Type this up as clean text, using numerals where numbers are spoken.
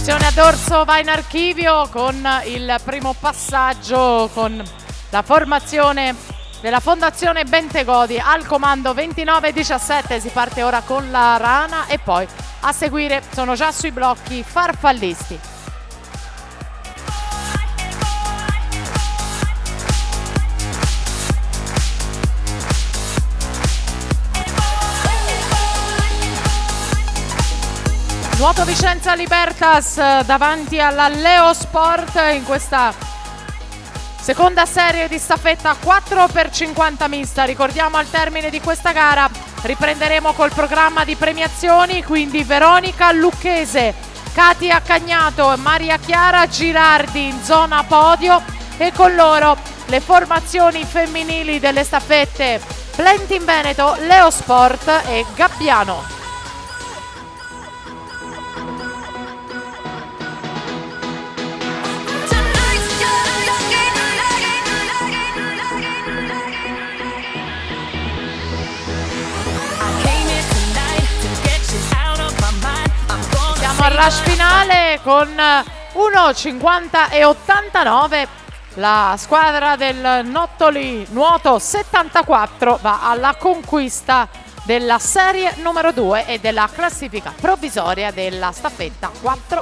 Sessione a dorso va in archivio con il primo passaggio con la formazione della Fondazione Bentegodi al comando 29-17. Si parte ora con la rana e poi a seguire sono già sui blocchi farfallisti. Nuoto Vicenza Libertas davanti alla Leo Sport in questa seconda serie di staffetta 4x50 mista. Ricordiamo, al termine di questa gara riprenderemo col programma di premiazioni, quindi Veronica Lucchese, Katia Cagnato e Maria Chiara Girardi in zona podio, e con loro le formazioni femminili delle staffette Plentin Veneto, Leo Sport e Gabbiano. Al rush finale con 1,50 e 89. La squadra del Nottoli Nuoto 74 va alla conquista della serie numero 2 e della classifica provvisoria della staffetta 4.